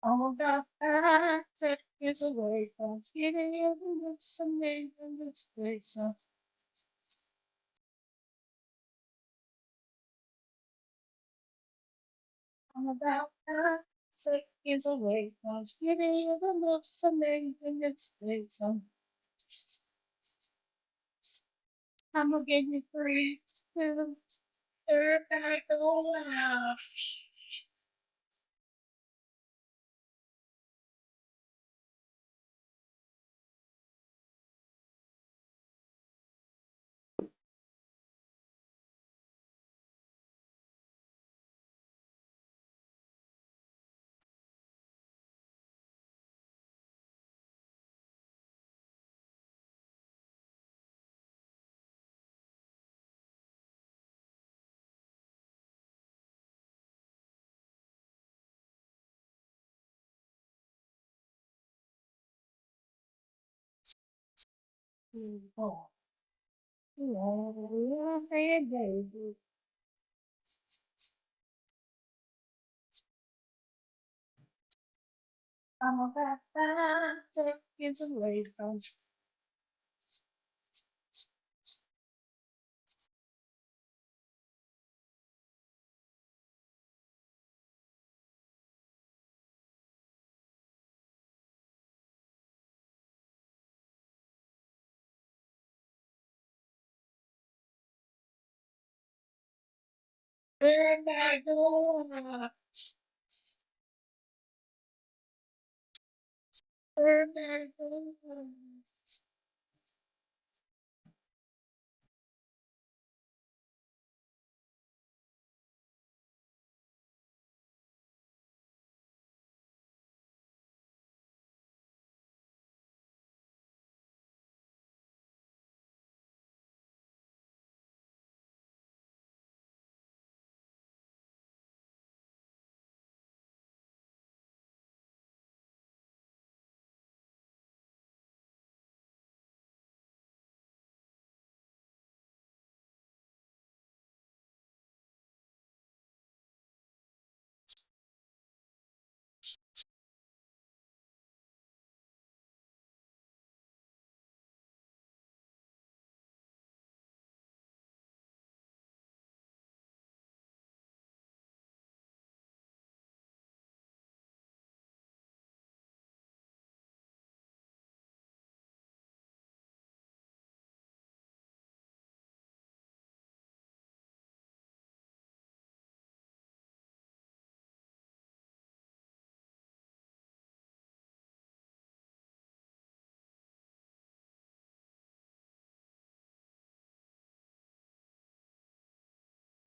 All about that is away from giving you this amazing disgrace. All about that is away from giving you the most amazing disgrace. I'm gonna give you three, two, third, and go out. Oh, oh, hey, baby. I'm about that is away from third, and go out. Third, and go out.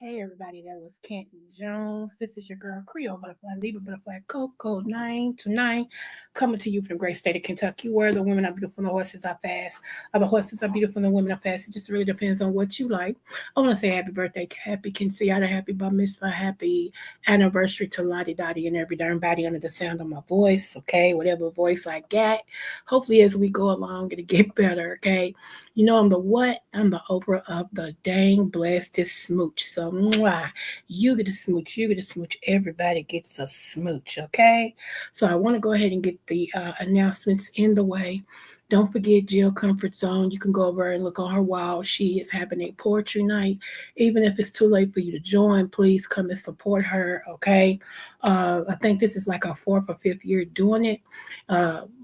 Hey everybody, that was Kenton Jones. This is your girl Creole Butterfly, Libra Butterfly, Coco 929, coming to you from the great state of Kentucky, where the women are beautiful and the horses are fast. The horses are beautiful and the women are fast. It just really depends on what you like. I want to say happy birthday, happy Kensiata, happy bar mitzvah, happy anniversary to Lottie Dottie and every darn body under the sound of my voice. Okay, whatever voice I got. Hopefully, as we go along, it'll get better. Okay. You know, I'm the what? I'm the Oprah of the dang blasted smooch. So, mwah, you get a smooch. You get a smooch. Everybody gets a smooch, okay? So, I want to go ahead and get the announcements in the way. Don't forget Jill Comfort Zone. You can go over and look on her wall. She is having a poetry night. Even if it's too late for you to join, please come and support her, okay? I think this is like our fourth or fifth year doing it.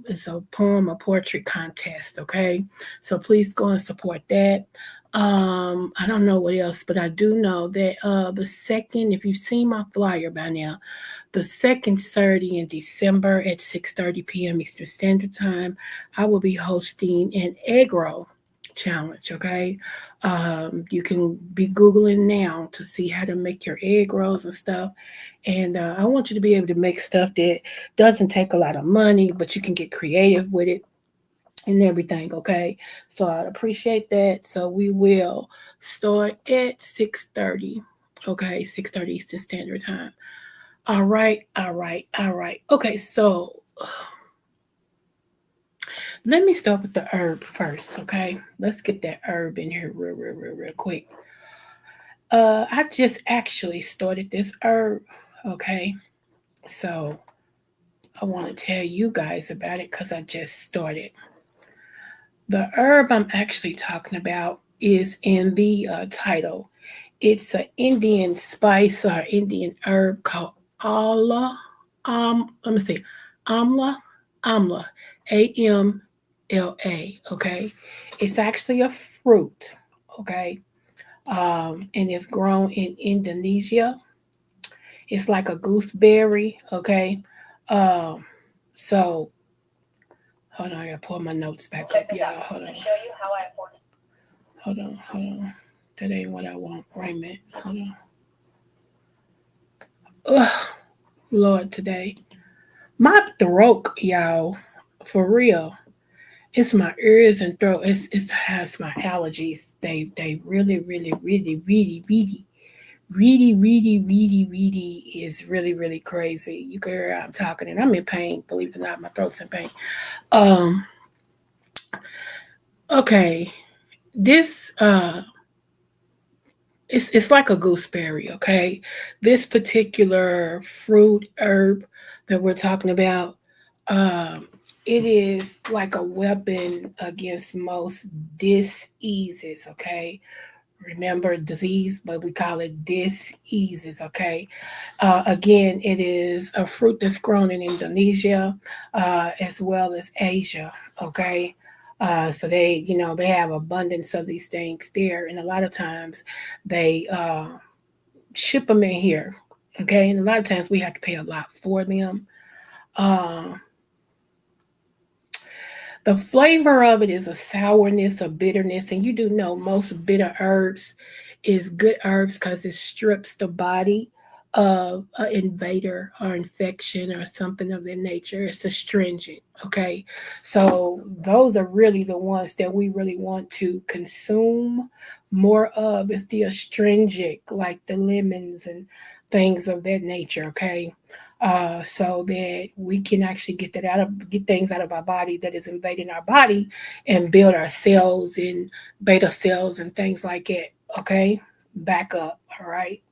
It's a poem, a poetry contest, okay? So please go and support that. I don't know what else, but I do know that the second, if you've seen my flyer by now, the second Saturday in December at 6:30 p.m. Eastern Standard Time, I will be hosting an egg roll challenge. Okay, you can be googling now to see how to make your egg rolls and stuff. And I want you to be able to make stuff that doesn't take a lot of money, but you can get creative with it and everything. Okay, so I appreciate that. So we will start at 6:30. Okay, 6:30 Eastern Standard Time. All right, all right, all right. Okay, so let me start with the herb first. Okay, let's get that herb in here real quick. I just actually started this herb. Okay, so I want to tell you guys about it because I just started. The herb I'm actually talking about is in the title. It's an Indian spice or Indian herb called amla. Let me see, amla, amla, AMLA. Okay, it's actually a fruit. Okay, and it's grown in Indonesia. It's like a gooseberry. Okay, um, so hold on, I gotta pull my notes back up, y'all. Hold on. Hold on. That ain't what I want. Wait a minute. Hold on. Ugh, Lord, today. My throat, y'all. For real. It's my ears and throat. It has my allergies. They really is really crazy. You can hear I'm talking and I'm in pain. Believe it or not, my throat's in pain. Um, okay. This it's like a gooseberry, okay? This particular fruit herb that we're talking about, um, it is like a weapon against most diseases, okay? Remember disease, but we call it diseases, okay? Again, it is a fruit that's grown in Indonesia as well as Asia, okay? So they have abundance of these things there, and a lot of times they ship them in here, okay? And a lot of times we have to pay a lot for them. Um, the flavor of it is a sourness, a bitterness, and you do know most bitter herbs is good herbs because it strips the body of an invader or infection or something of that nature. It's astringent, okay? So those are really the ones that we really want to consume more of. It's the astringent, like the lemons and things of that nature, okay? So that we can actually get things out of our body that is invading our body and build our cells and beta cells and things like that. Okay, back up. All right,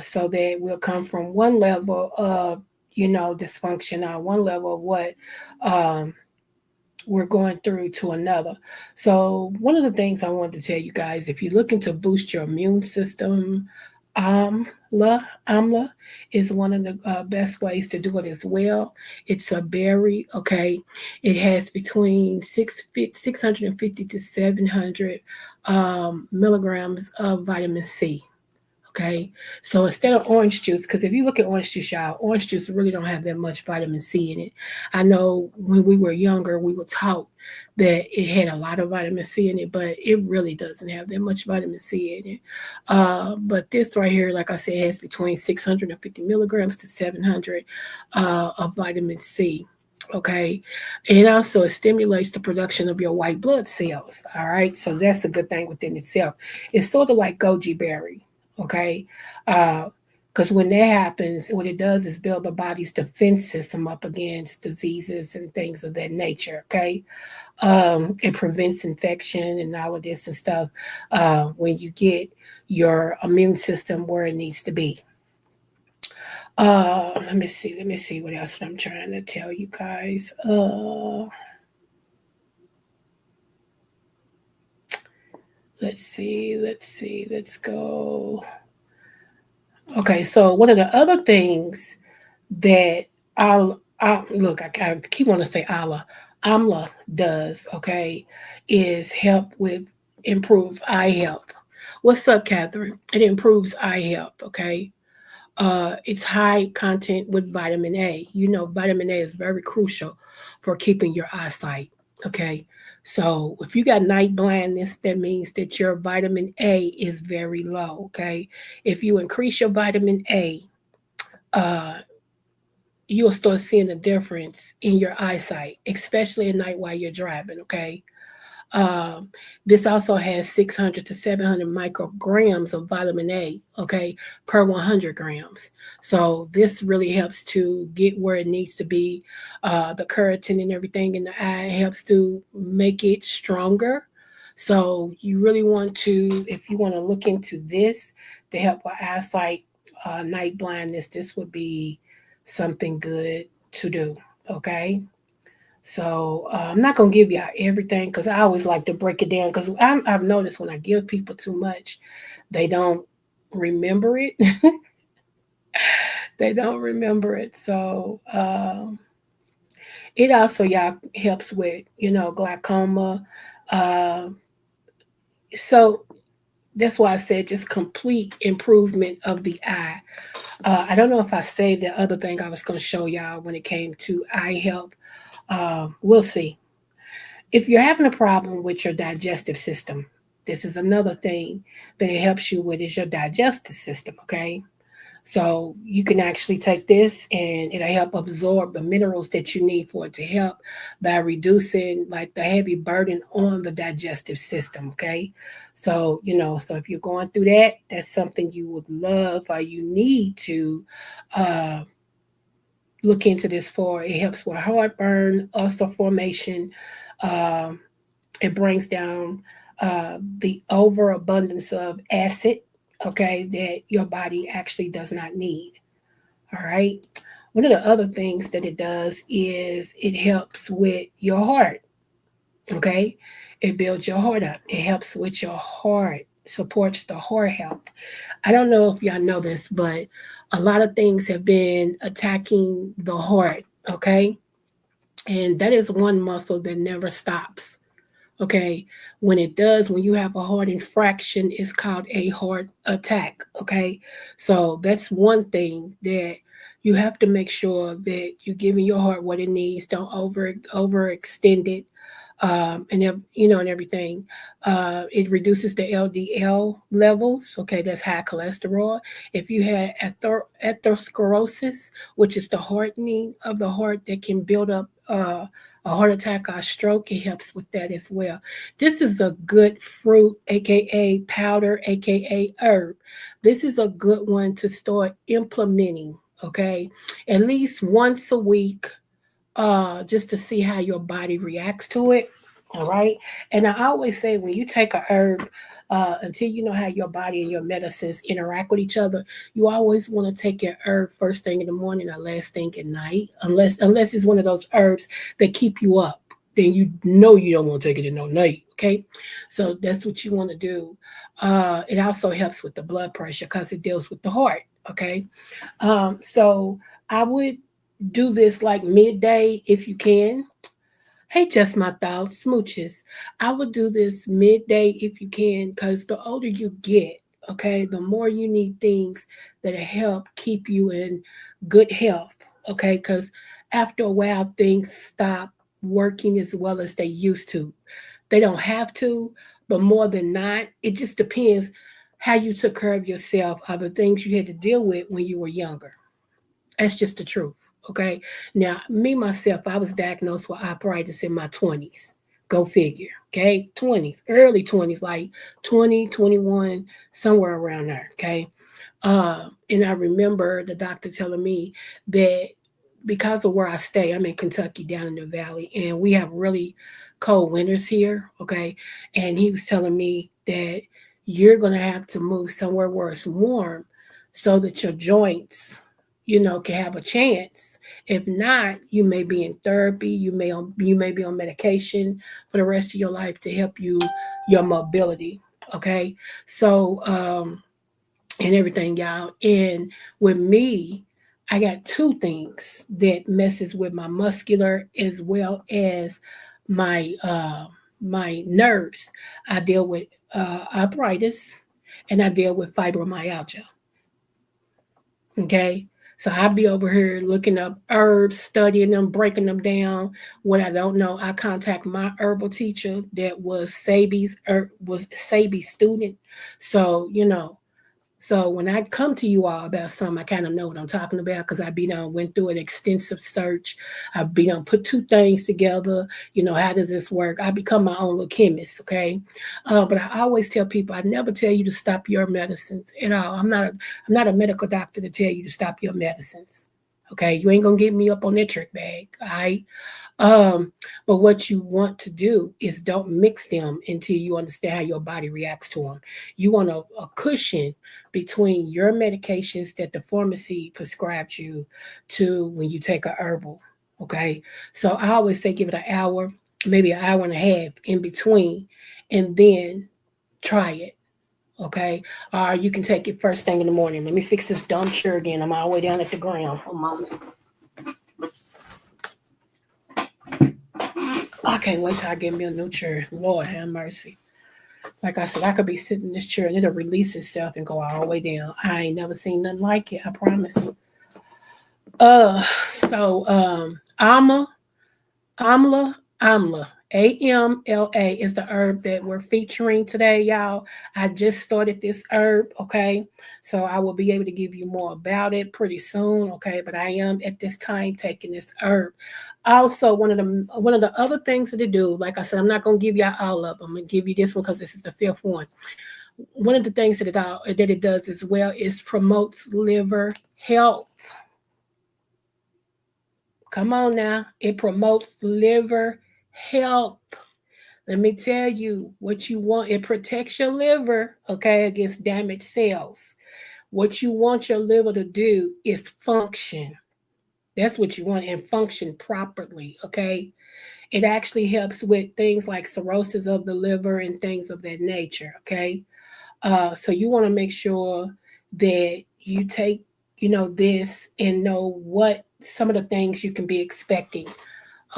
so that we'll come from one level of dysfunction or one level of what um, we're going through to another. So, one of the things I wanted to tell you guys, if you're looking to boost your immune system, amla is one of the best ways to do it as well. It's a berry, okay? It has between 650 to 700 milligrams of vitamin C. Okay, so instead of orange juice, because if you look at orange juice, y'all, orange juice really don't have that much vitamin C in it. I know when we were younger, we were taught that it had a lot of vitamin C in it, but it really doesn't have that much vitamin C in it. But this right here, like I said, has between 650 milligrams to 700 of vitamin C. Okay, and also it stimulates the production of your white blood cells. All right, so that's a good thing within itself. It's sort of like goji berry, okay? Because when that happens, what it does is build the body's defense system up against diseases and things of that nature, okay? It prevents infection and all of this and stuff when you get your immune system where it needs to be. Let me see what else I'm trying to tell you guys. Let's go. Okay, so one of the other things that I look, I keep wanting to say Amla does, okay, is help with improve eye health. What's up, Catherine? It improves eye health, okay? It's high content with vitamin A. You know, vitamin A is very crucial for keeping your eyesight, okay? So if you got night blindness, that means that your vitamin A is very low, okay? If you increase your vitamin A, uh, you'll start seeing a difference in your eyesight, especially at night while you're driving. Okay. Um, this also has 600 to 700 micrograms of vitamin A, okay, per 100 grams. So this really helps to get where it needs to be. The keratin and everything in the eye helps to make it stronger. So you really want to, if you want to look into this to help with eyesight, night blindness, this would be something good. to do. Okay. So I'm not gonna give y'all everything because I always like to break it down because I've noticed when I give people too much, they don't remember it. They don't remember it. So it also y'all helps with glaucoma. Uh, so that's why I said just complete improvement of the eye. I don't know if I saved the other thing I was going to show y'all when it came to eye health. We'll see. If you're having a problem with your digestive system, this is another thing that it helps you with is your digestive system, okay? So you can actually take this and it'll help absorb the minerals that you need for it to help by reducing like the heavy burden on the digestive system, okay? So, so if you're going through that, that's something you would love or you need to uh, look into this for. It helps with heartburn, ulcer formation, um, it brings down the overabundance of acid, okay, that your body actually does not need. All right. One of the other things that it does is it helps with your heart. Okay. It builds your heart up. It helps with your heart, supports the heart health. I don't know if y'all know this, but a lot of things have been attacking the heart. Okay. And that is one muscle that never stops. Okay. When it does, when you have a heart infraction, it's called a heart attack. Okay. So that's one thing that you have to make sure that you're giving your heart what it needs. Don't overextend it. And everything. It reduces the LDL levels. Okay, that's high cholesterol. If you had atherosclerosis, which is the hardening of the heart that can build up a heart attack or stroke, it helps with that as well. This is a good fruit, aka powder, aka herb. This is a good one to start implementing. Okay, at least once a week just to see how your body reacts to it. All right. And I always say when you take a herb, until you know how your body and your medicines interact with each other, you always want to take your herb first thing in the morning or last thing at night, unless it's one of those herbs that keep you up. Then you know you don't want to take it in no night. Okay, so that's what you want to do. It also helps with the blood pressure because it deals with the heart. Okay, so I would do this like midday if you can. Hey, just my thoughts, smooches. I would do this midday if you can, because the older you get, okay, the more you need things that help keep you in good health, okay, because after a while things stop working as well as they used to. They don't have to, but more than not, it just depends how you took care of yourself, or the things you had to deal with when you were younger. That's just the truth. Okay. Now, me myself, I was diagnosed with arthritis in my 20s. Go figure. Okay. 20s, early 20s, like 20, 21, somewhere around there. Okay. And I remember the doctor telling me that because of where I stay, I'm in Kentucky down in the valley, and we have really cold winters here. Okay. And he was telling me that you're going to have to move somewhere where it's warm so that your joints, can have a chance. If not, you may be in therapy. You may be on medication for the rest of your life to help your mobility. Okay. So, and everything, y'all. And with me, I got two things that messes with my muscular as well as my nerves. I deal with arthritis and I deal with fibromyalgia. Okay. So I'll be over here looking up herbs, studying them, breaking them down. What I don't know, I contact my herbal teacher that was Sabi's student. So, so when I come to you all about something, I kind of know what I'm talking about because I be done went through an extensive search. I be done put two things together. How does this work? I become my own little chemist, okay? But I always tell people I never tell you to stop your medicines at all. I'm not a medical doctor to tell you to stop your medicines. Okay, you ain't gonna get me up on that trick bag. All right. Um, but what you want to do is don't mix them until you understand how your body reacts to them. You want a cushion between your medications that the pharmacy prescribed you to when you take a herbal. Okay. So I always say give it an hour, maybe an hour and a half in between, and then try it. Okay. You can take it first thing in the morning. Let me fix this dumb chair again. I'm all the way down at the ground. A moment. I can't wait till I get me a new chair. Lord have mercy. Like I said, I could be sitting in this chair and it'll release itself and go all the way down. I ain't never seen nothing like it. I promise. Alma, amla, AMLA is the herb that we're featuring today, y'all. I just started this herb, okay? So I will be able to give you more about it pretty soon, okay? But I am at this time taking this herb. Also, one of the other things that they do, like I said, I'm not gonna give y'all all of them. I'm gonna give you this one because this is the fifth one. One of the things that it does as well is promotes liver health. Come on now. It promotes liver health. Let me tell you what you want. It protects your liver, okay, against damaged cells. What you want your liver to do is function. That's what you want, and function properly, okay? It actually helps with things like cirrhosis of the liver and things of that nature, okay? So you want to make sure that you take, this and know what some of the things you can be expecting.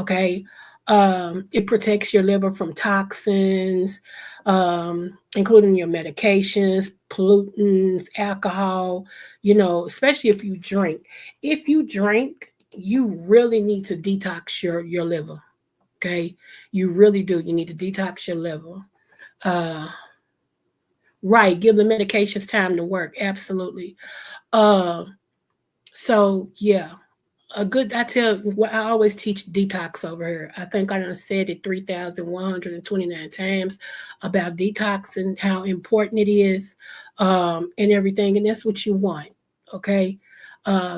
Okay. It protects your liver from toxins, including your medications, pollutants, alcohol, especially if you drink. If you drink, you really need to detox your liver. Okay. You really do. You need to detox your liver. Uh, right. Give the medications time to work. Absolutely. Uh, so, yeah, I tell what I always teach detox over here. I think I done said it 3,129 times about detox and how important it is, and everything. And that's what you want. Okay.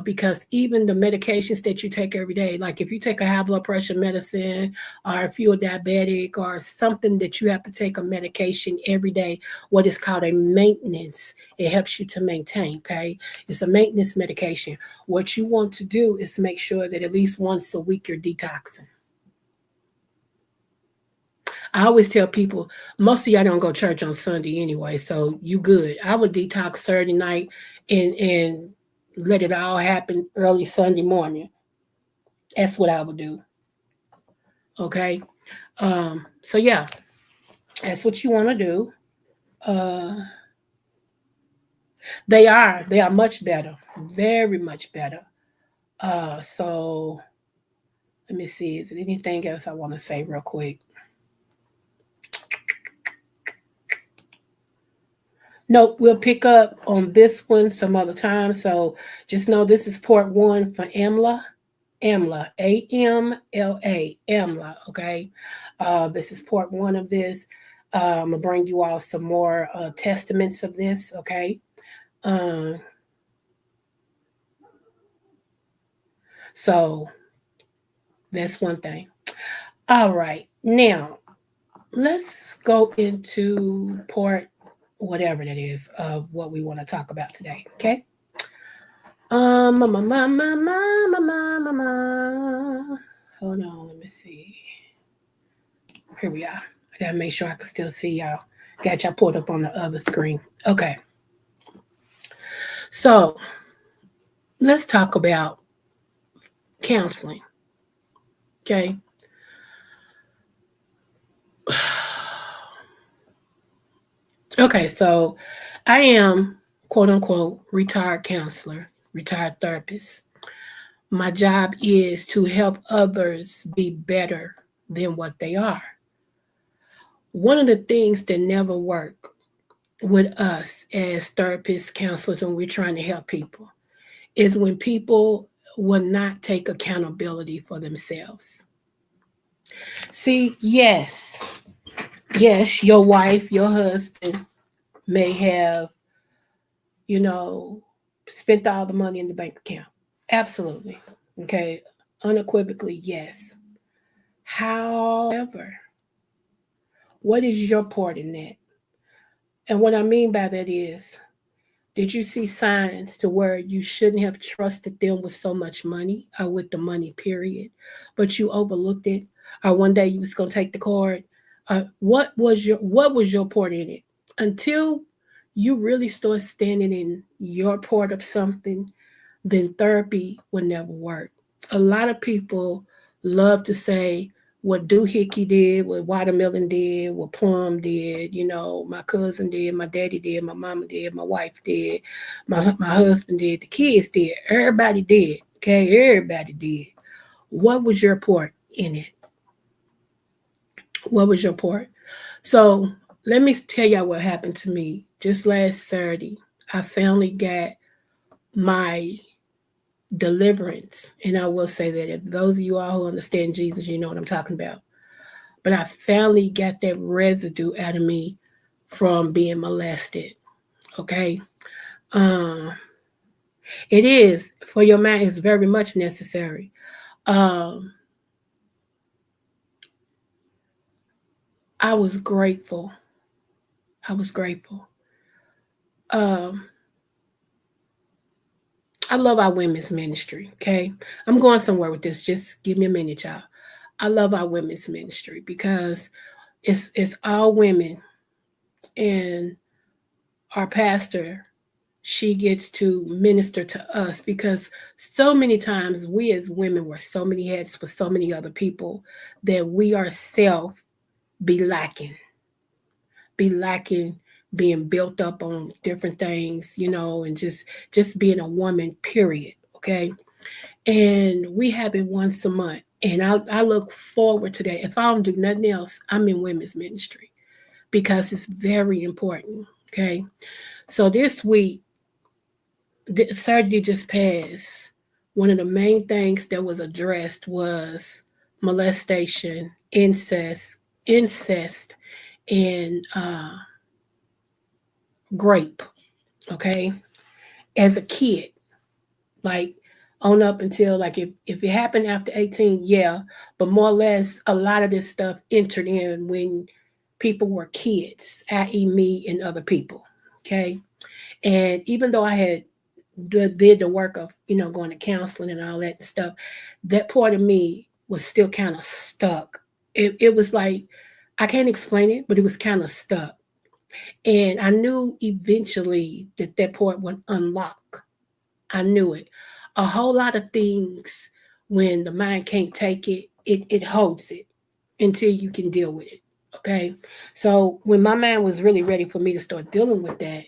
Because even the medications that you take every day, like if you take a high blood pressure medicine, or if you're diabetic, or something that you have to take a medication every day, what is called a maintenance, it helps you to maintain. Okay. It's a maintenance medication. What you want to do is make sure that at least once a week you're detoxing. I always tell people, most of y'all don't go to church on Sunday anyway, so you good. I would detox Saturday night and let it all happen early Sunday morning. That's what I would do. Okay. So yeah, that's what you want to do. Uh, they are much better, very much better. So let me see. Is there anything else I want to say real quick? Nope, we'll pick up on this one some other time. So just know this is part one for AMLA. AMLA, AMLA, AMLA. Okay. This is part one of this. I'm gonna bring you all some more testaments of this. Okay. Um, so that's one thing. All right. Now let's go into part whatever that is of what we want to talk about today. Okay. Ma, ma, ma, ma, ma, ma, ma, ma, ma. Hold on, let me see. Here we are. I gotta make sure I can still see y'all. Got y'all pulled up on the other screen. Okay. So let's talk about counseling. Okay. Okay, so I am quote unquote retired counselor, retired therapist. My job is to help others be better than what they are. One of the things that never work with us as therapists, counselors, when we're trying to help people is when people will not take accountability for themselves. See, yes, your wife, your husband may have, you know, spent all the money in the bank account. Absolutely. Okay. Unequivocally, yes. However, what is your part in that? And what I mean by that is, did you see signs to where you shouldn't have trusted them with so much money or with the money, period, but you overlooked it? Or one day you was gonna take the card? What was your part in it? Until you really start standing in your part of something, then therapy will never work. A lot of people love to say what doohickey did, what watermelon did, what plum did, my cousin did, my daddy did, my mama did, my wife did, my husband did, the kids did, everybody did. Okay, everybody did. What was your part in it? What was your part? So let me tell y'all what happened to me just last Saturday. I finally got my deliverance. And I will say that if those of you all who understand Jesus, you know what I'm talking about. But I finally got that residue out of me from being molested. Okay. Um, it is for your mind is very much necessary. Um, I was grateful. I was grateful. Um, I love our women's ministry. Okay. I'm going somewhere with this. Just give me a minute, y'all. I love our women's ministry because it's all women, and our pastor, she gets to minister to us because so many times we as women wear so many hats for so many other people that we ourselves be lacking, be lacking being built up on different things, and just being a woman, period. Okay. And we have it once a month. And I look forward to that. If I don't do nothing else, I'm in women's ministry because it's very important. Okay. So this week, Saturday just passed. One of the main things that was addressed was molestation, incest, and grape. Okay, as a kid, like on up until like if it happened after 18, yeah, but more or less a lot of this stuff entered in when people were kids, i.e., me and other people. Okay, and even though I had did the work of going to counseling and all that stuff, that part of me was still kind of stuck. It was like I can't explain it, but it was kind of stuck, and I knew eventually that part would unlock. I knew it. A whole lot of things, when the mind can't take it, it holds it until you can deal with it. Okay, so when my mind was really ready for me to start dealing with that,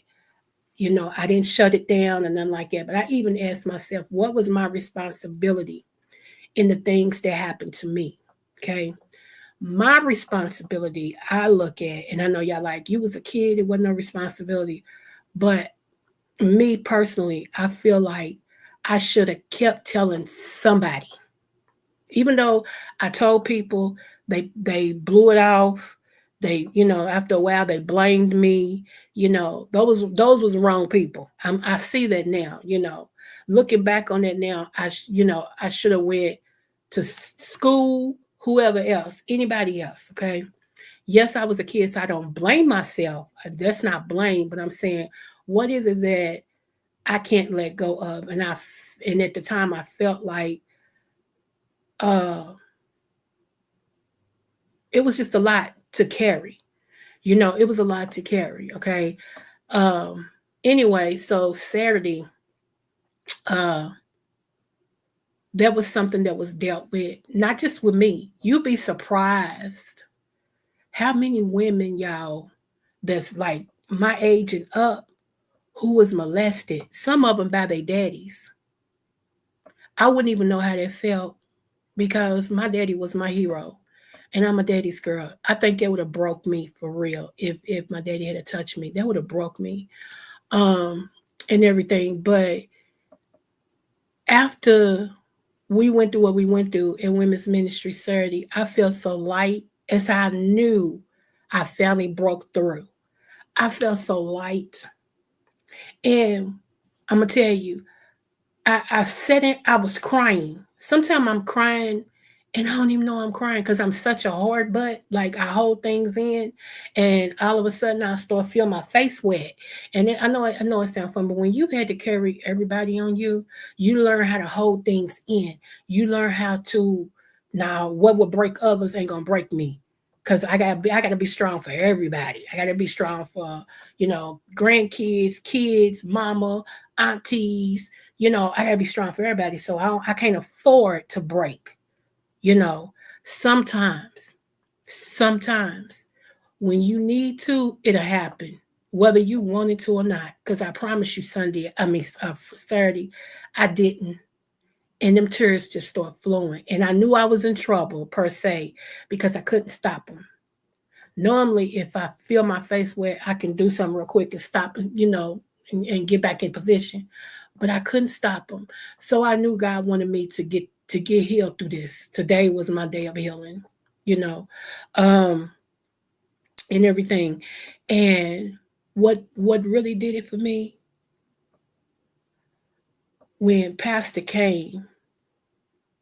I didn't shut it down and nothing like that. But I even asked myself, what was my responsibility in the things that happened to me? Okay. My responsibility, I look at, and I know y'all like, you was a kid, it wasn't no responsibility. But me personally, I feel like I should have kept telling somebody. Even though I told people, they blew it off. They, after a while they blamed me. Those was wrong people. I see that now. Looking back on that now, I should have went to school, whoever else, anybody else. Okay. Yes, I was a kid, so I don't blame myself. That's not blame, but I'm saying, what is it that I can't let go of? And at the time I felt like uh it was just a lot to carry. It was a lot to carry. Okay. Um, anyway, so Saturday, uh, that was something that was dealt with, not just with me. You'd be surprised how many women, y'all, that's like my age and up, who was molested, some of them by their daddies. I wouldn't even know how that felt because my daddy was my hero. And I'm a daddy's girl. I think it would have broke me for real if my daddy had touched me. That would have broke me, um, and everything. But after we went through what we went through in women's ministry Saturday, I felt so light as I knew I finally broke through. I felt so light. And I'm gonna tell you, I said it, I was crying. Sometimes I'm crying and I don't even know I'm crying because I'm such a hard butt. Like I hold things in and all of a sudden I start feeling my face wet. And then, I know it sounds fun, but when you've had to carry everybody on you, you learn how to hold things in. You learn how to now what will break others ain't gonna break me. Cause I gotta be strong for everybody. I gotta be strong for, grandkids, kids, mama, aunties, I gotta be strong for everybody. So I can't afford to break, you know. Sometimes, sometimes when you need to, it'll happen, whether you wanted to or not. Because I promise you, Saturday, I didn't. And them tears just start flowing. And I knew I was in trouble per se because I couldn't stop them. Normally, if I feel my face wet, I can do something real quick and stop, and get back in position. But I couldn't stop them. So I knew God wanted me to get healed through this. Today was my day of healing, you know, um, and everything. And what really did it for me when Pastor came,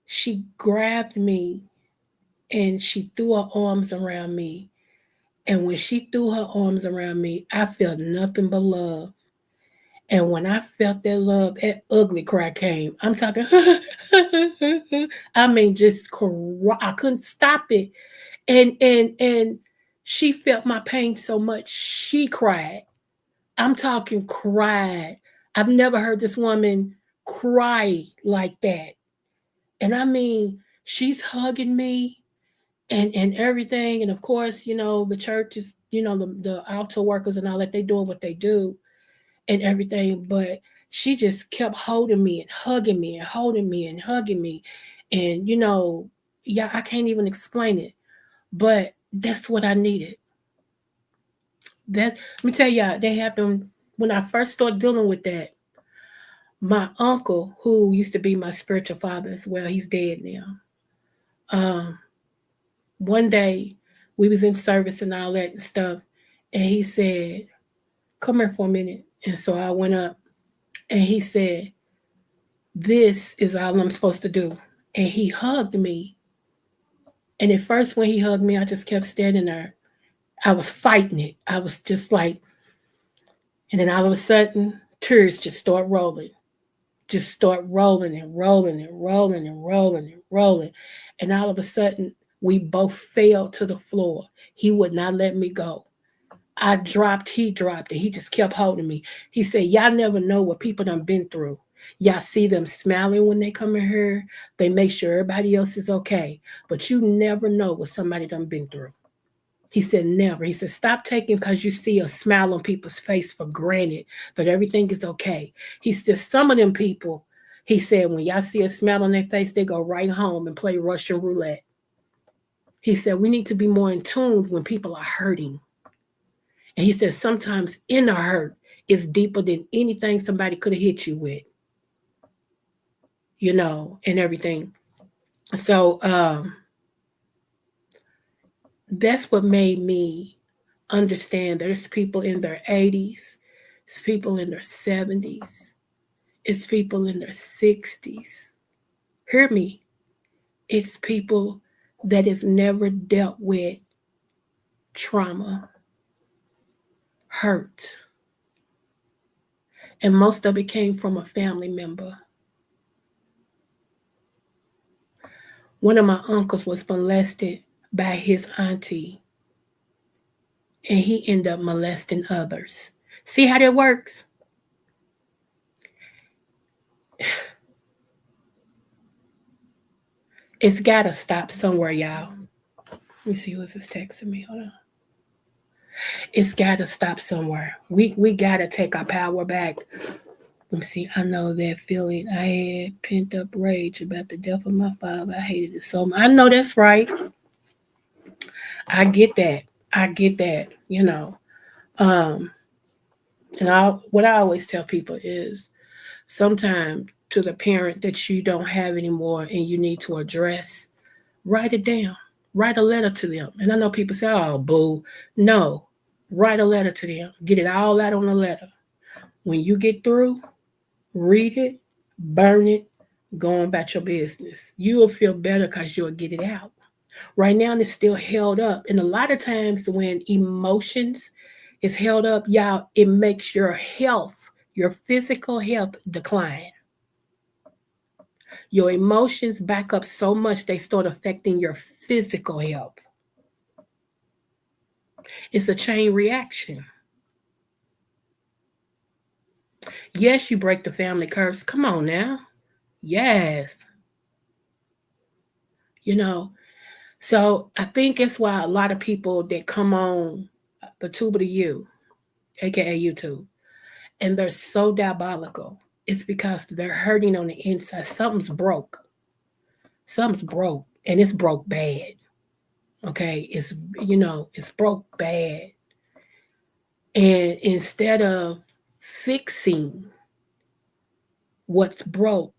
she grabbed me and she threw her arms around me. And when she threw her arms around me, I felt nothing but love. And when I felt that love, that ugly cry came. I'm talking, I mean, just cry. I couldn't stop it. And she felt my pain so much, she cried. I'm talking cried. I've never heard this woman cry like that. And I mean, she's hugging me and everything. And of course, the church is, the altar workers and all that, they doing what they do and everything. But she just kept holding me and hugging me and holding me and hugging me. And, yeah, I can't even explain it. But that's what I needed. Let me tell y'all, that happened when I first started dealing with that. My uncle, who used to be my spiritual father as well, he's dead now. Um, One day we was in service and all that stuff, and he said, "Come here for a minute." And so I went up, and he said, "This is all I'm supposed to do." And he hugged me. And at first, when he hugged me, I just kept standing there. I was fighting it. I was just like, and then all of a sudden, tears just start rolling, just start rolling and rolling and rolling and rolling and rolling. And all of a sudden, we both fell to the floor. He would not let me go. I dropped, he dropped, and he just kept holding me. He said, "Y'all never know what people done been through. Y'all see them smiling when they come in here. They make sure everybody else is okay. But you never know what somebody done been through." He said, "Never." He said, "Stop taking because you see a smile on people's face for granted, but everything is okay." He said, "Some of them people," he said, "when y'all see a smile on their face, they go right home and play Russian roulette." He said, "We need to be more in tune when people are hurting." And he said, "Sometimes inner hurt is deeper than anything somebody could have hit you with, and everything." So that's what made me understand there's people in their 80s, it's people in their 70s, it's people in their 60s. Hear me. It's people that has never dealt with trauma, hurt. And most of it came from a family member. One of my uncles was molested by his auntie, and he ended up molesting others. See how that works? It's got to stop somewhere, y'all. Let me see who's this texting me. Hold on. It's got to stop somewhere. We got to take our power back. Let me see. I know that feeling. I had pent up rage about the death of my father. I hated it so much. I know that's right. I get that. I get that. Um, what I always tell people is sometimes to the parent that you don't have anymore and you need to address, write it down. Write a letter to them. And I know people say, "Oh, boo." No, write a letter to them. Get it all out on a letter. When you get through, read it, burn it, go on about your business. You will feel better because you'll get it out. Right now, it's still held up. And a lot of times when emotions is held up, y'all, it makes your health, your physical health decline. Your emotions back up so much they start affecting your physical health. It's a chain reaction. Yes, you break the family curse. Come on now. Yes. You know, so I think it's why a lot of people that come on the tube of the U, aka YouTube, and they're so diabolical. It's because they're hurting on the inside. Something's broke. Something's broke. And it's broke bad. Okay. It's broke bad. And instead of fixing what's broke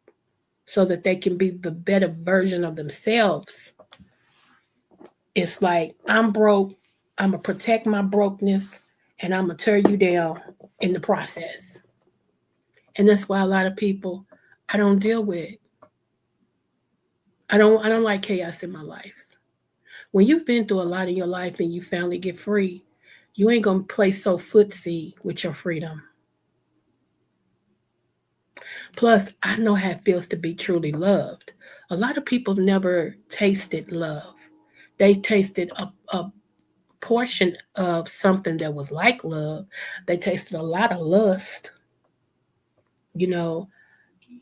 so that they can be the better version of themselves, it's like, I'm broke. I'm going to protect my brokenness and I'm going to tear you down in the process. And that's why a lot of people I don't deal with. I don't like chaos in my life. When you've been through a lot in your life and you finally get free, you ain't gonna play so footsie with your freedom. Plus, I know how it feels to be truly loved. A lot of people never tasted love. They tasted a portion of something that was like love. They tasted a lot of lust. You know,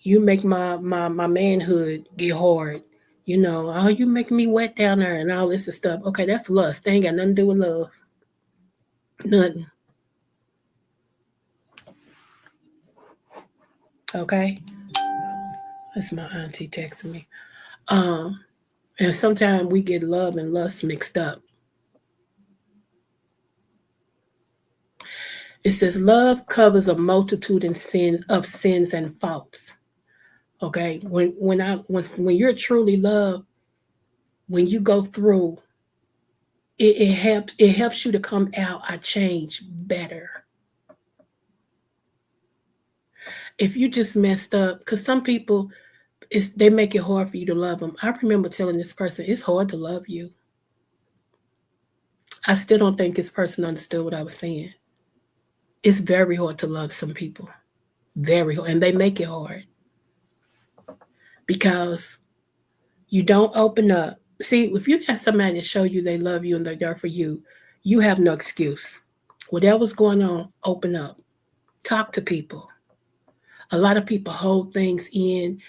you make my manhood get hard. Oh, you make me wet down there and all this and stuff. Okay, that's lust. They ain't got nothing to do with love. Nothing. Okay. That's my auntie texting me. Um, and sometimes we get love and lust mixed up. It says love covers a multitude of sins and faults. Okay. When you're truly loved, when you go through, it helps you to come out a change better. If you just messed up, because some people, they make it hard for you to love them. I remember telling this person, it's hard to love you. I still don't think this person understood what I was saying. It's very hard to love some people. Very hard. And they make it hard because you don't open up. See, if you got somebody to show you they love you and they're there for you, you have no excuse. Whatever's going on, open up. Talk to people. A lot of people hold things in.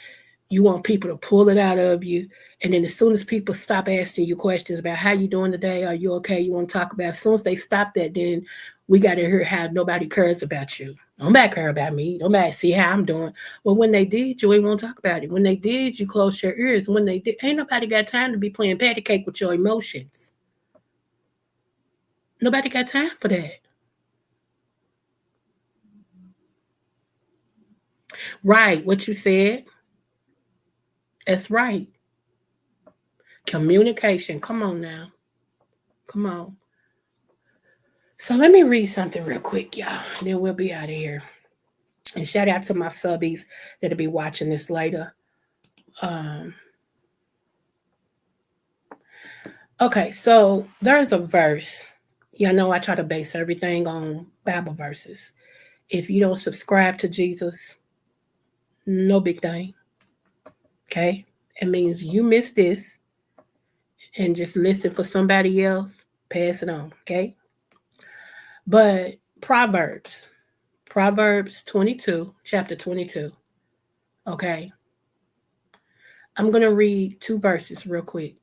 You want people to pull it out of you. And then as soon as people stop asking you questions about how you doing today, are you okay? You want to talk about it. As soon as they stop that, then we got to hear how nobody cares about you. Nobody care about me. Nobody see how I'm doing. Well, when they did, you ain't want to talk about it. When they did, you close your ears. When they did, ain't nobody got time to be playing patty cake with your emotions. Nobody got time for that. Right, what you said. That's right. Communication. Come on now. Come on. So let me read something real quick, y'all. Then we'll be out of here. And shout out to my subbies that'll be watching this later. Um, okay, so there's a verse. Y'all know I try to base everything on Bible verses. If you don't subscribe to Jesus, no big thing. Okay? It means you missed this and just listen for somebody else, pass it on. Okay? But Proverbs 22, chapter 22. Okay. I'm going to read two verses real quick.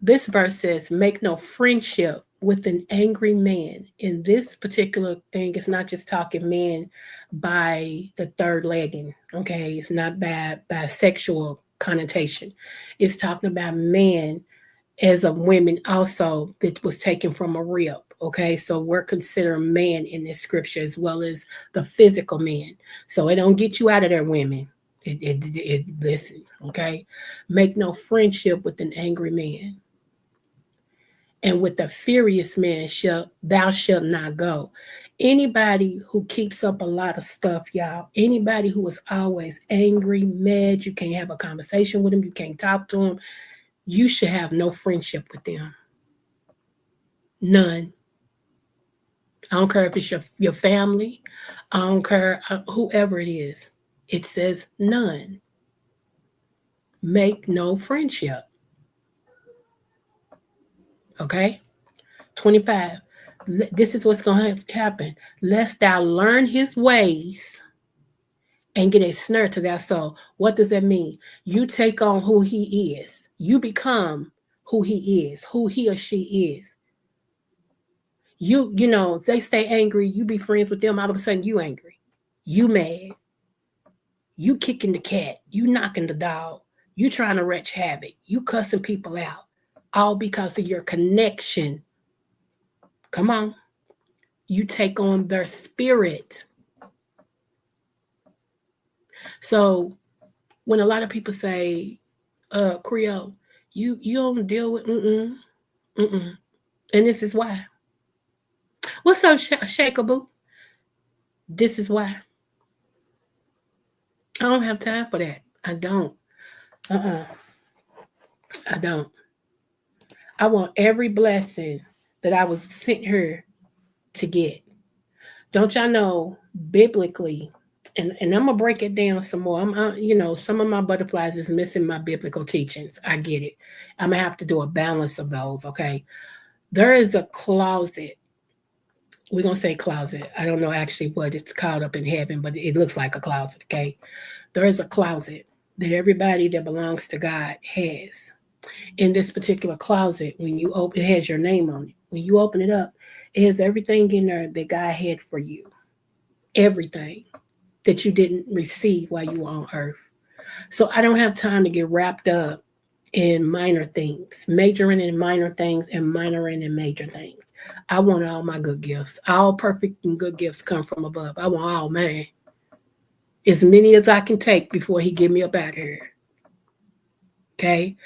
This verse says, make no friendship with an angry man. In this particular thing, it's not just talking men by the third legging. Okay. It's not by sexual connotation. It's talking about men as of women also that was taken from a rib. Okay, so we're considering man in this scripture as well as the physical man. So it don't get you out of there, women. It listen, okay. Make no friendship with an angry man, and with the furious man shall thou shalt not go. Anybody who keeps up a lot of stuff, y'all, anybody who is always angry, mad, you can't have a conversation with them, you can't talk to them, you should have no friendship with them. None. I don't care if it's your family. I don't care whoever it is. It says none. Make no friendship. Okay? 25. This is what's going to happen. Lest thou learn his ways and get a snare to thy soul. What does that mean? You take on who he is. You become who he is, who he or she is. If they stay angry, you be friends with them, all of a sudden you angry. You mad. You kicking the cat. You knocking the dog. You trying to wreak havoc. You cussing people out. All because of your connection. Come on. You take on their spirit. So when a lot of people say, Creole, you don't deal with and this is why. What's up, Shakeaboo? This is why. I don't have time for that. I don't. I don't. I want every blessing that I was sent here to get. Don't y'all know biblically? And I'm gonna break it down some more. Some of my butterflies is missing my biblical teachings. I get it. I'm gonna have to do a balance of those. Okay. There is a closet. We're gonna say closet. I don't know actually what it's called up in heaven, but it looks like a closet. Okay. There is a closet that everybody that belongs to God has. In this particular closet, when you open, it has your name on it. When you open it up, it has everything in there that God had for you. Everything that you didn't receive while you were on earth. So I don't have time to get wrapped up in minor things, majoring in minor things and minoring in major things. I want all my good gifts. All perfect and good gifts come from above. I want all mine. As many as I can take before he get me up out of here. Okay?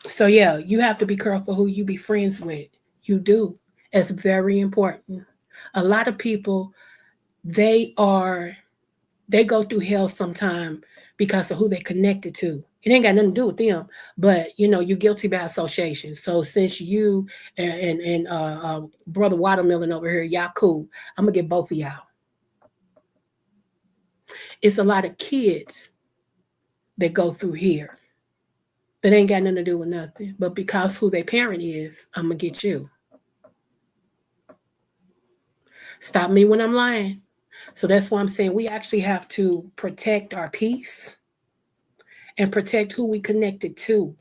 So yeah, you have to be careful who you be friends with. You do. It's very important. A lot of people, they go through hell sometime because of who they connected to. It ain't got nothing to do with them, but you're guilty by association. So since you and brother Watermelon over here, y'all cool, I'm gonna get both of y'all. It's a lot of kids that go through here that ain't got nothing to do with nothing, but because who their parent is, I'm gonna get you. Stop me when I'm lying. So that's why I'm saying we actually have to protect our peace and protect who we connected to.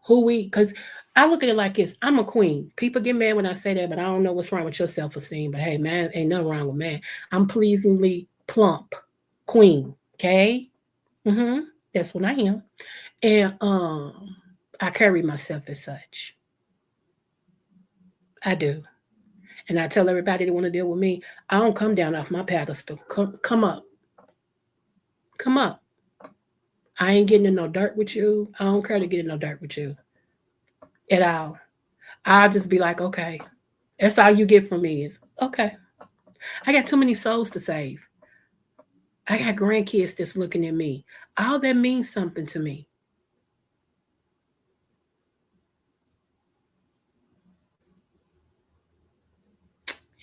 Because I look at it like this. I'm a queen. People get mad when I say that, but I don't know what's wrong with your self-esteem. But hey, man, ain't nothing wrong with man. I'm pleasingly plump queen. Okay? That's what I am. And I carry myself as such. I do. And I tell everybody that want to deal with me, I don't come down off my pedestal. Come up. Come up. I ain't getting in no dirt with you. I don't care to get in no dirt with you at all. I'll just be like, okay. That's all you get from me is, okay. I got too many souls to save. I got grandkids that's looking at me. All that means something to me.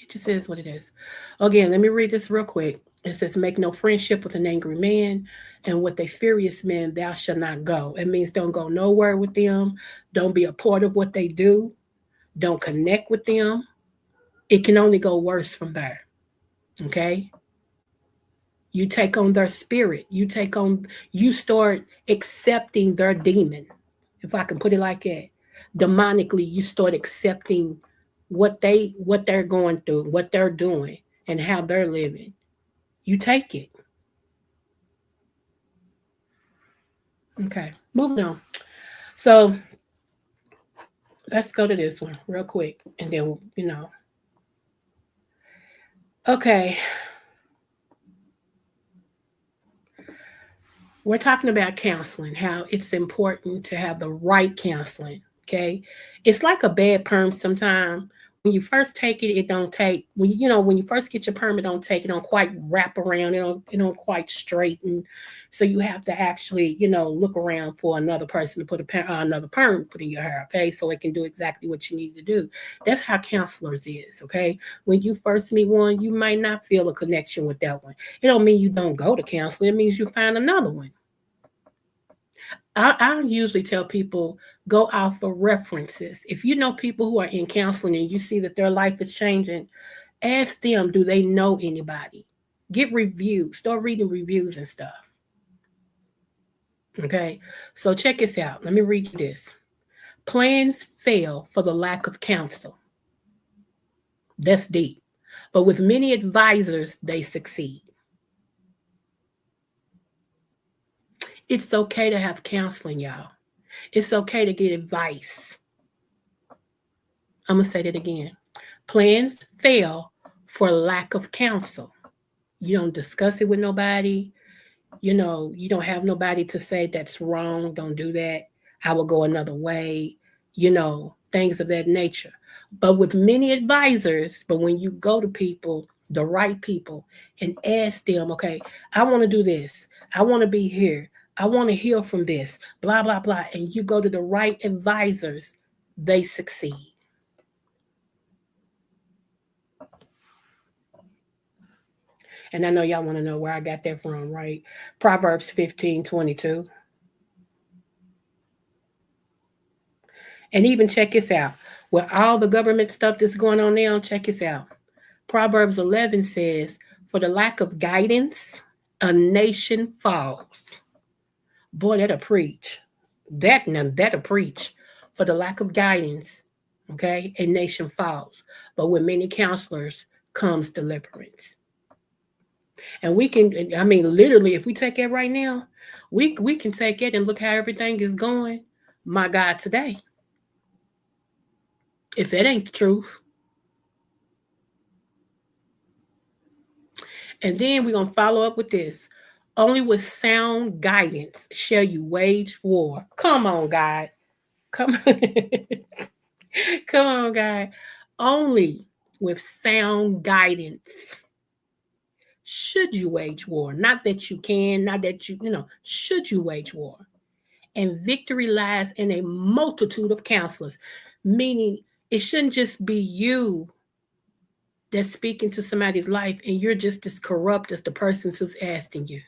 It just is what it is. Again, let me read this real quick. It says, make no friendship with an angry man, and with a furious man thou shalt not go. It means don't go nowhere with them. Don't be a part of what they do. Don't connect with them. It can only go worse from there. Okay? You take on their spirit. You start accepting their demon, if I can put it like that. Demonically, you start accepting what they're going through, what they're doing, and how they're living. You take it. Okay, moving on. So let's go to this one real quick, and then Okay, we're talking about counseling, how it's important to have the right counseling. Okay, it's like a bad perm sometimes you first take it, it don't take when you first get your perm, it don't quite wrap around, it don't quite straighten. So you have to actually, look around for another person to put another perm put in your hair, okay? So it can do exactly what you need to do. That's how counselors is, okay? When you first meet one, you might not feel a connection with that one. It don't mean you don't go to counseling. It means you find another one. I usually tell people go out for references. If you know people who are in counseling and you see that their life is changing, ask them, do they know anybody? Get reviews, start reading reviews and stuff. Okay, so check this out. Let me read you this. Plans fail for the lack of counsel. That's deep. But with many advisors, they succeed. It's okay to have counseling, y'all. It's okay to get advice. I'm going to say that again. Plans fail for lack of counsel. You don't discuss it with nobody. You don't have nobody to say that's wrong. Don't do that. I will go another way. Things of that nature. But with many advisors, but when you go to people, the right people, and ask them, okay, I want to do this. I want to be here. I want to heal from this, blah, blah, blah. And you go to the right advisors, they succeed. And I know y'all want to know where I got that from, right? Proverbs 15:22. And even check this out. With all the government stuff that's going on now, check this out. Proverbs 11 says, for the lack of guidance, a nation falls. Boy, that'll preach. That'll preach. For the lack of guidance, okay, a nation falls. But with many counselors comes deliverance. And we can, I mean, literally, if we take it right now, we can take it and look how everything is going. My God, today. If it ain't the truth. And then we're going to follow up with this. Only with sound guidance shall you wage war. Come on, God. Come on. Come on, God. Only with sound guidance should you wage war. Not that you can, not that should you wage war. And victory lies in a multitude of counselors, meaning it shouldn't just be you that's speaking to somebody's life and you're just as corrupt as the person who's asking you.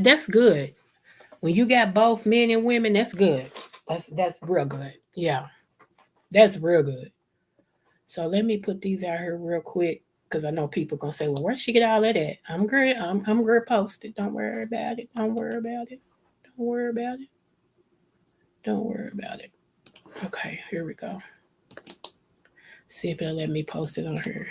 That's good. When you got both men and women, that's good. That's real good. Yeah, that's real good. So let me put these out here real quick because I know people gonna say, "Well, where'd she get all of that?" I'm good. I'm good. Posted. Don't worry about it. Don't worry about it. Don't worry about it. Don't worry about it. Okay, here we go. See if it'll let me post it on here.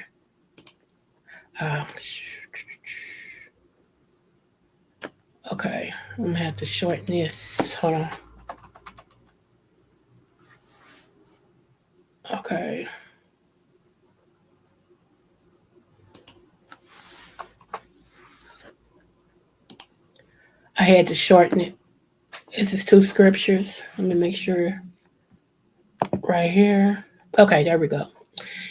Okay, I'm gonna have to shorten this. Hold on. Okay. I had to shorten it. This is 2 scriptures. Let me make sure. Right here. Okay, there we go.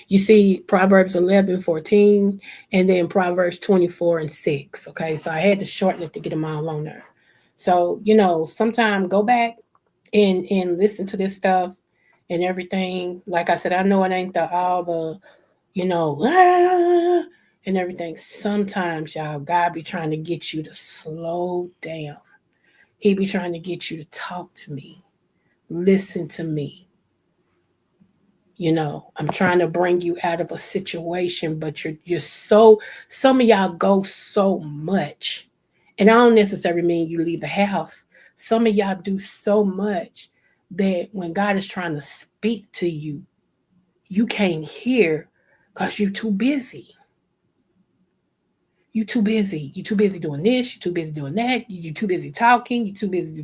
You see Proverbs 11:14, and then Proverbs 24:6. Okay, so I had to shorten it to get them all on there. So, sometime go back and listen to this stuff and everything. Like I said, I know it ain't all the, and everything. Sometimes, y'all, God be trying to get you to slow down. He be trying to get you to talk to me, listen to me. I'm trying to bring you out of a situation, but you're some of y'all go so much. And I don't necessarily mean you leave the house. Some of y'all do so much that when God is trying to speak to you, you can't hear because you're too busy. You're too busy. You're too busy doing this. You're too busy doing that. You're too busy talking. You're too busy. You're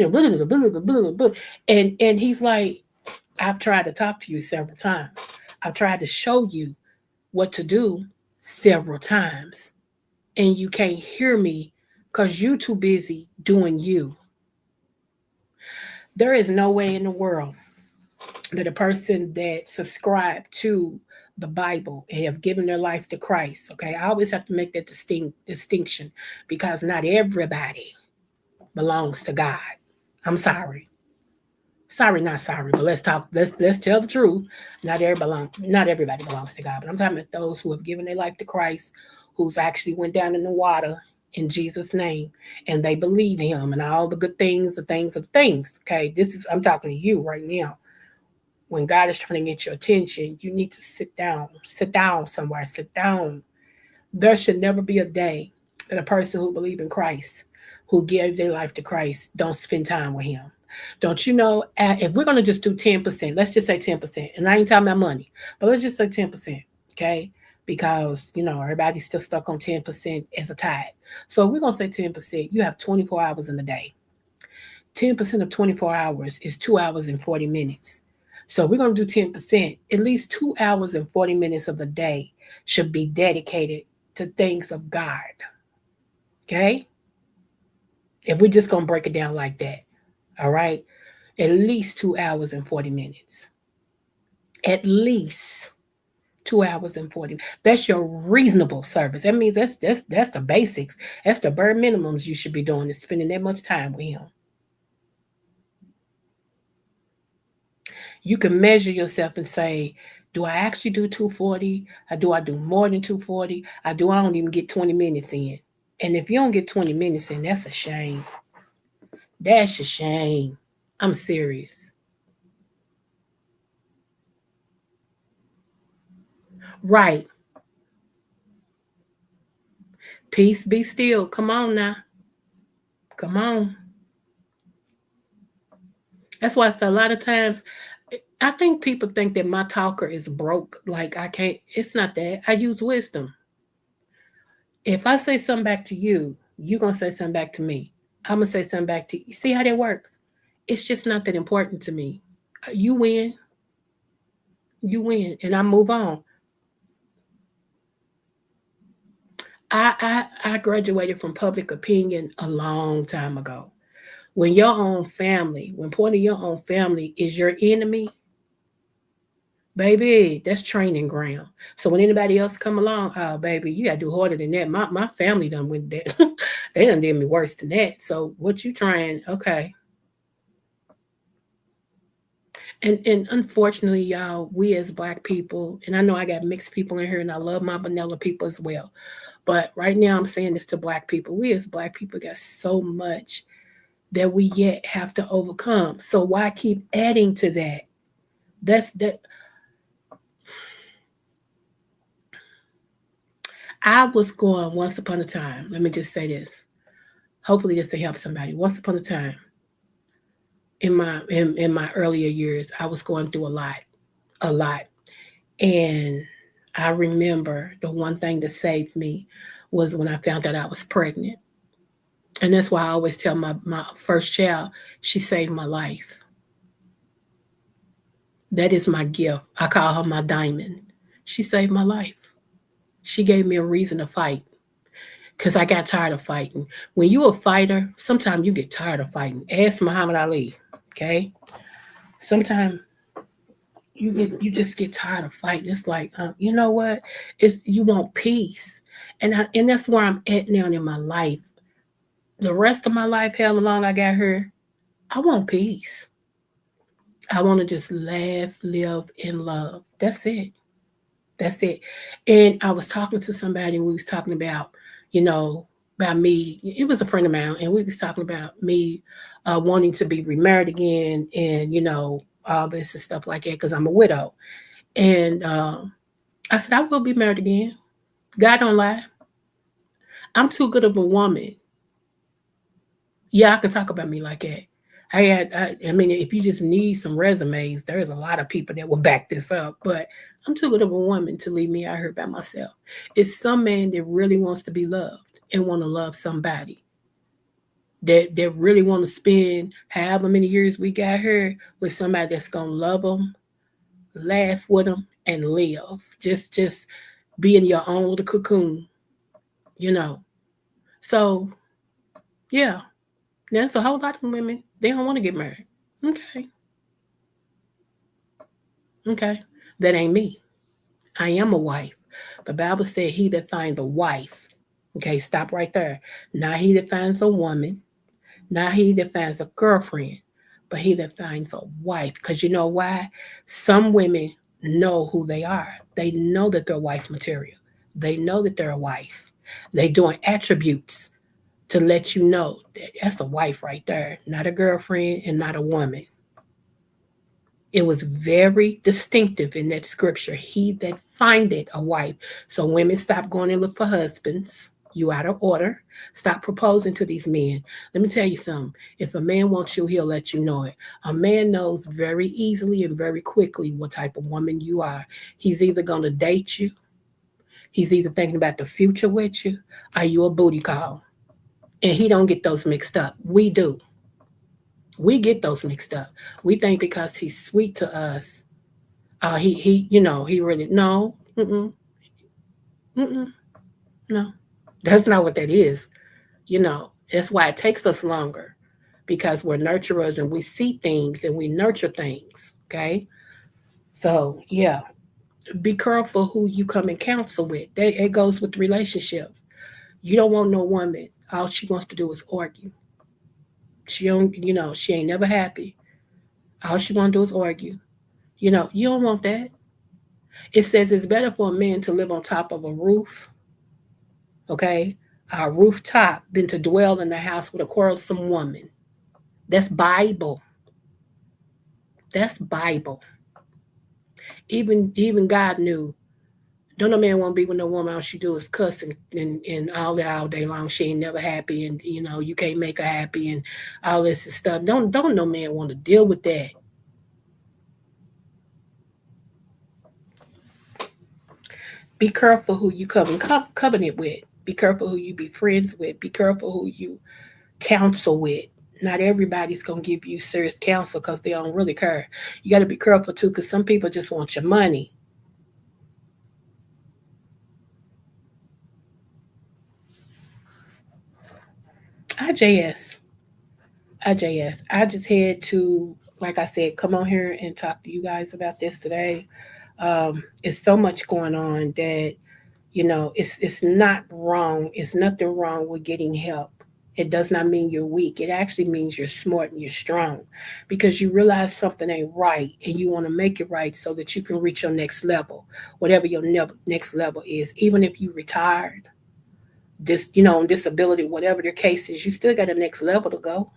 blah, blah, blah, blah, blah, blah. And he's like, I've tried to talk to you several times. I've tried to show you what to do several times. And you can't hear me because you too busy doing you. There is no way in the world that a person that subscribe to the Bible and have given their life to Christ, okay, I always have to make that distinction because not everybody belongs to God. I'm sorry. Sorry, not sorry, but let's talk. Let's tell the truth. Not everybody belongs to God, but I'm talking about those who have given their life to Christ, who's actually went down in the water in Jesus' name, and they believe Him and all the good things, the things of things. Okay, this is I'm talking to you right now. When God is trying to get your attention, you need to sit down somewhere, sit down. There should never be a day that a person who believes in Christ, who gave their life to Christ, don't spend time with Him. Don't you know, if we're going to just do 10%, let's just say 10%, and I ain't talking about money, but let's just say 10%, okay? Because, everybody's still stuck on 10% as a tithe. So we're going to say 10%. You have 24 hours in a day. 10% of 24 hours is 2 hours and 40 minutes. So we're going to do 10%. At least 2 hours and 40 minutes of the day should be dedicated to things of God. Okay? If we're just going to break it down like that. All right? At least 2 hours and 40 minutes. At least 2 hours and 40. That's your reasonable service. That means that's the basics. That's the bare minimums you should be doing, is spending that much time with Him. You can measure yourself and say, do I actually do 240? Or do I do more than 240? I don't even get 20 minutes in. And if you don't get 20 minutes in, that's a shame. That's a shame. I'm serious. Right. Peace be still. Come on now. Come on. That's why I say a lot of times, I think people think that my talker is broke. Like I can't, it's not that. I use wisdom. If I say something back to you, you're going to say something back to me. I'm going to say something back to you. See how that works? It's just not that important to me. You win. You win. And I move on. I graduated from public opinion a long time ago. When your own family, when part of your own family is your enemy, baby, that's training ground. So when anybody else come along, oh baby, you gotta do harder than that. My family done with that. They done did me worse than that. So what you trying? Okay. And unfortunately, y'all, we as Black people, and I know I got mixed people in here, and I love my vanilla people as well. But right now, I'm saying this to Black people. We as Black people got so much that we yet have to overcome. So why keep adding to that? That's that. I was going once upon a time. Let me just say this. Hopefully, this will help somebody. Once upon a time, in my earlier years, I was going through a lot, and I remember the one thing that saved me was when I found out I was pregnant, and that's why I always tell my first child, she saved my life. That is my gift. I call her my diamond. She saved my life. She gave me a reason to fight because I got tired of fighting. When you're a fighter, sometimes you get tired of fighting. Ask Muhammad Ali. Okay, sometimes you just get tired of fighting. It's like, you know what? It's you want peace, and that's where I'm at now in my life. The rest of my life, how long I got here, I want peace. I want to just laugh, live, and love. That's it. That's it. And I was talking to somebody, and we was talking you know, about me. It was a friend of mine, and we was talking about me wanting to be remarried again, and all this and stuff like that, because I'm a widow. And I said I will be married again. God don't lie. I'm too good of a woman. Yeah, I can talk about me like that. I mean, if you just need some resumes, there's a lot of people that will back this up. But I'm too good of a woman to leave me out here by myself. It's some man that really wants to be loved and want to love somebody. That really want to spend however many years we got here with somebody that's gonna love them, laugh with them, and live. Just be in your own little cocoon, you know. So Yeah. There's a whole lot of women, they don't want to get married. Okay. Okay. That ain't me. I am a wife. The Bible said, he that finds a wife. Okay, stop right there. Not he that finds a woman, not he that finds a girlfriend, but he that finds a wife. Because you know why? Some women know who they are. They know that they're wife material. They know that they're a wife. They doing attributes to let you know that that's a wife right there, not a girlfriend and not a woman. It was very distinctive in that scripture. He that findeth a wife. So women, stop going and look for husbands. You out of order. Stop proposing to these men. Let me tell you something. If a man wants you, he'll let you know it. A man knows very easily and very quickly what type of woman you are. He's either going to date you, he's either thinking about the future with you, are you a booty call? And he don't get those mixed up. We do. We get those mixed up. We think because he's sweet to us, he really no, mm-mm, no. That's not what that is. That's why it takes us longer because we're nurturers and we see things and we nurture things. Okay, so yeah, be careful who you come in counsel with. That it goes with relationships. You don't want no woman. All she wants to do is argue. She don't, she ain't never happy. All she want to do is argue. You don't want that. It says it's better for a man to live on top of a roof, okay, a rooftop, than to dwell in the house with a quarrelsome woman. That's Bible. That's Bible. Even God knew. Don't no man want to be with no woman. All she do is cuss and all day long. She ain't never happy, and you can't make her happy, and all this stuff. Don't no man want to deal with that. Be careful who you come in covenant with. Be careful who you be friends with. Be careful who you counsel with. Not everybody's gonna give you serious counsel because they don't really care. You got to be careful too, because some people just want your money. IJS, IJS. I just had to, like I said, come on here and talk to you guys about this today. It's so much going on that it's not wrong. It's nothing wrong with getting help. It does not mean you're weak. It actually means you're smart and you're strong because you realize something ain't right and you want to make it right so that you can reach your next level, whatever your next level is. Even if you retired, disability, whatever the case is, you still got a next level to go.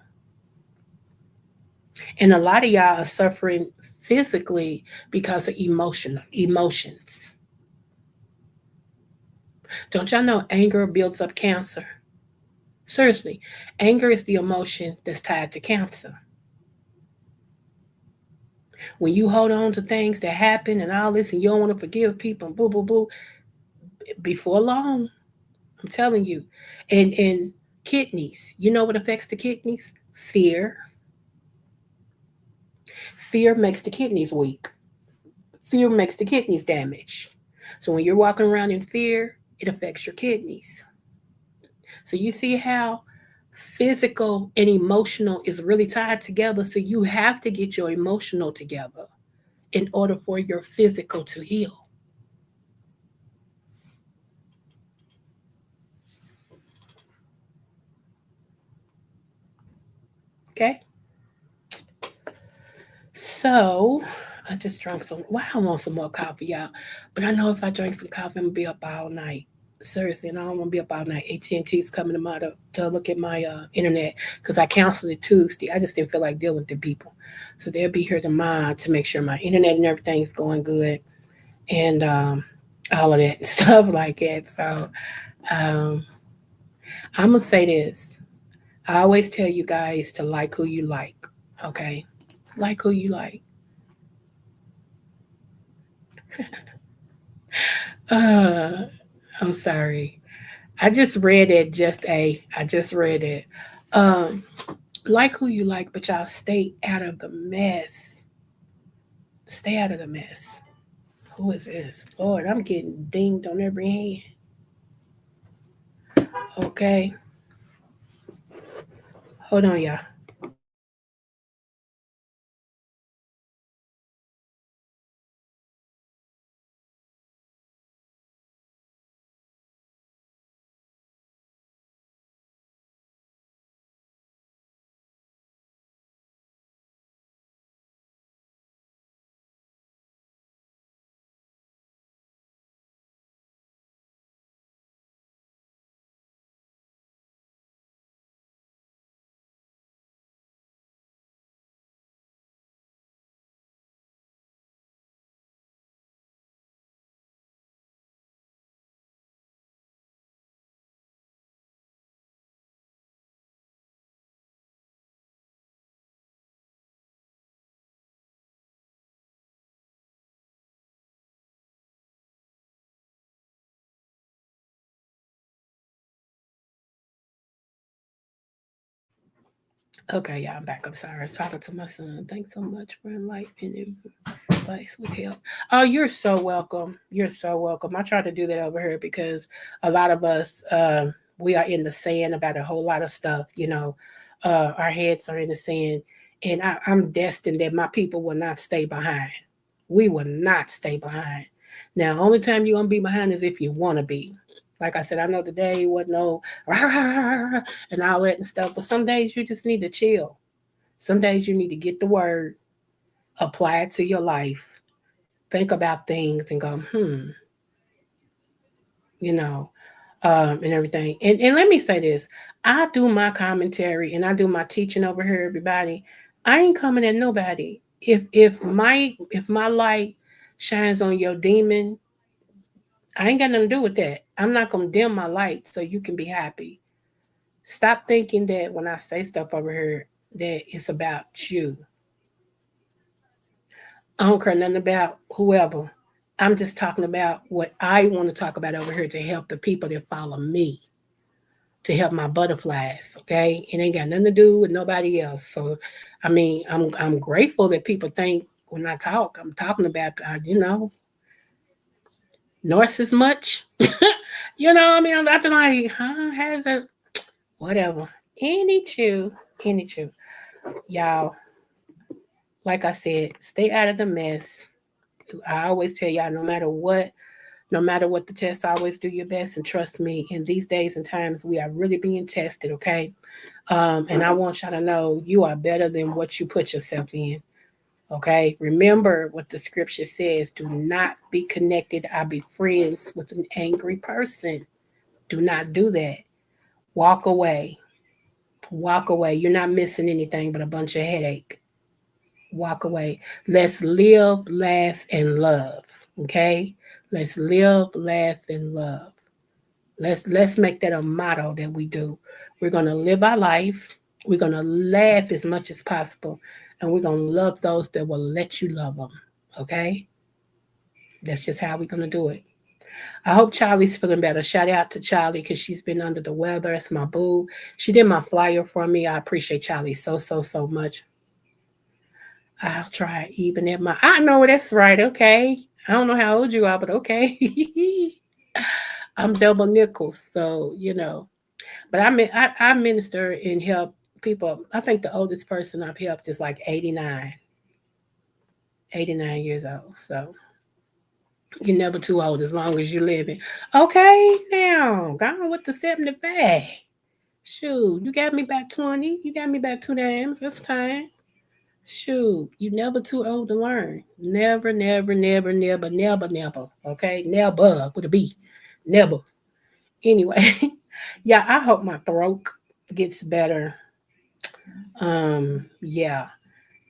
And a lot of y'all are suffering physically because of emotions. Don't y'all know anger builds up cancer? Seriously, anger is the emotion that's tied to cancer. When you hold on to things that happen and all this, and you don't want to forgive people, and boo, boo, boo, before long, I'm telling you. And kidneys, you know what affects the kidneys? Fear. Fear makes the kidneys weak. Fear makes the kidneys damaged. So when you're walking around in fear, it affects your kidneys. So you see how physical and emotional is really tied together. So you have to get your emotional together in order for your physical to heal. Okay. So I just drank some. Wow, I want some more coffee, y'all. But I know if I drink some coffee, I'm gonna be up all night. Seriously, and I don't want to be up all night. AT&T's coming tomorrow to look at my internet because I canceled it Tuesday. I just didn't feel like dealing with the people, so they'll be here tomorrow to make sure my internet and everything is going good and all of that stuff like that. So um, I'm gonna say this. I always tell you guys to like who you like. Okay, like who you like. Uh, I'm sorry. I just read it. I just read it. Um, like who you like, but y'all stay out of the mess. Stay out of the mess. Who is this? Lord, I'm getting dinged on every hand. Okay. Hold on, y'all. Okay, y'all, I'm back. I'm sorry. I was talking to my son. Thanks so much for enlightening advice with help. Oh, you're so welcome. You're so welcome. I try to do that over here because a lot of us, we are in the sand about a whole lot of stuff. Our heads are in the sand, and I'm destined that my people will not stay behind. We will not stay behind. Now, only time you're gonna be behind is if you want to be. Like I said, I know today wasn't no and all that and stuff, but some days you just need to chill. Some days you need to get the word, apply it to your life, think about things, and go, you know, and everything. And let me say this: I do my commentary and I do my teaching over here, everybody. I ain't coming at nobody. If my light shines on your demon, I ain't got nothing to do with that. I'm not gonna dim my light so you can be happy. Stop thinking that when I say stuff over here that it's about you. I don't care nothing about whoever. I'm just talking about what I want to talk about over here to help the people that follow me, to help my butterflies. Okay, it ain't got nothing to do with nobody else. So, I mean, I'm grateful that people think when I talk, I'm talking about Norse as much. I mean, I'm not like, huh? How's that? Whatever. Any chew, any chew. Y'all, like I said, stay out of the mess. I always tell y'all, no matter what the test, always do your best and trust me. In these days and times, we are really being tested, okay? And I want y'all to know you are better than what you put yourself in, okay? Remember what the scripture says: do not be connected. I be friends with an angry person. Do not do that. Walk away. Walk away. You're not missing anything but a bunch of headache. Walk away. Let's live, laugh, and love. Okay? Let's live, laugh, and love. Let's make that a motto that we do. We're gonna live our life. We're gonna laugh as much as possible, and we're gonna love those that will let you love them. Okay? That's just how we're gonna do it. I hope Charlie's feeling better. Shout out to Charlie because she's been under the weather. It's my boo. She did my flyer for me. I appreciate Charlie so so so much. I'll try even at my. I know that's right. Okay. I don't know how old you are, but okay. I'm double nickels, so But I minister and help people. I think the oldest person I've helped is like 89, 89 years old. So you're never too old as long as you're living. Okay, now gone with the 75. Shoot, you got me back 20. You got me back 2 times. That's time. Shoot, you never too old to learn. Never, never, never, never, never, never. Okay, never with a B. Never. Anyway, yeah, I hope my throat gets better. Yeah,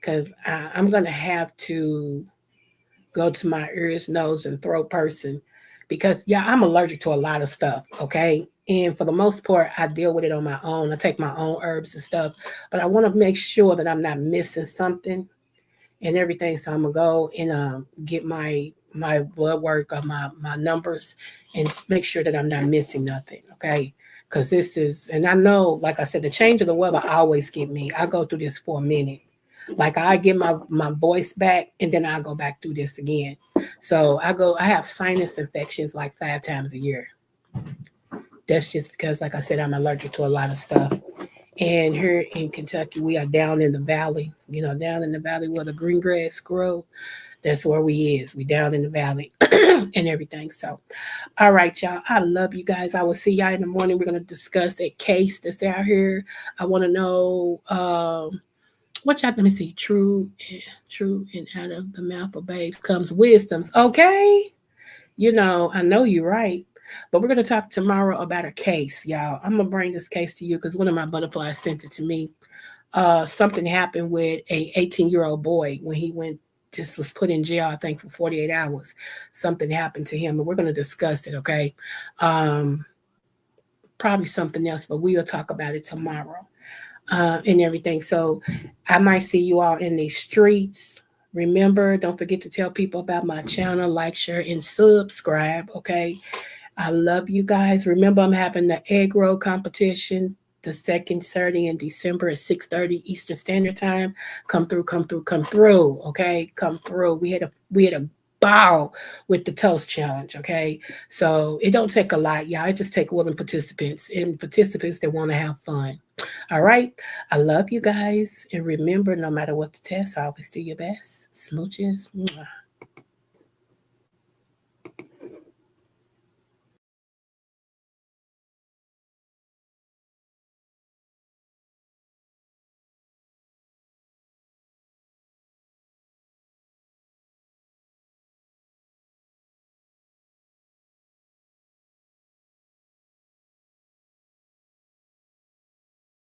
because I'm gonna have to go to my ears, nose, and throat person because yeah, I'm allergic to a lot of stuff. Okay, and for the most part, I deal with it on my own. I take my own herbs and stuff, but I want to make sure that I'm not missing something and everything. So I'm gonna go and get my blood work on my numbers and make sure that I'm not missing nothing. Okay. Because this is, and I know, like I said, the change of the weather always get me. I go through this for a minute. Like I get my voice back and then I go back through this again. So I have sinus infections like 5 times a year. That's just because, like I said, I'm allergic to a lot of stuff. And here in Kentucky, we are down in the valley, down in the valley where the green grass grow. That's where we is. We down in the valley and everything. So, all right, y'all. I love you guys. I will see y'all in the morning. We're gonna discuss a case that's out here. I want to know what y'all. Let me see. True, and out of the mouth of babes comes wisdoms. Okay, I know you're right. But we're gonna talk tomorrow about a case, y'all. I'm gonna bring this case to you because one of my butterflies sent it to me. Something happened with a 18-year-old boy when he went just was put in jail, I think, for 48 hours. Something happened to him, and we're going to discuss it, okay? Um, Probably something else, but we'll talk about it tomorrow and everything. So I might see you all in the streets. Remember, don't forget to tell people about my channel, like, share, and subscribe, okay? I love you guys. Remember, I'm having the egg roll competition the second Saturday in December at 6:30 Eastern Standard Time. Come through, come through, come through. Okay, come through. We had a ball with the toast challenge. Okay, so it don't take a lot, y'all. It just take willing participants and participants that want to have fun. All right, I love you guys, and remember, no matter what the test, always do your best. Smooches. Mwah.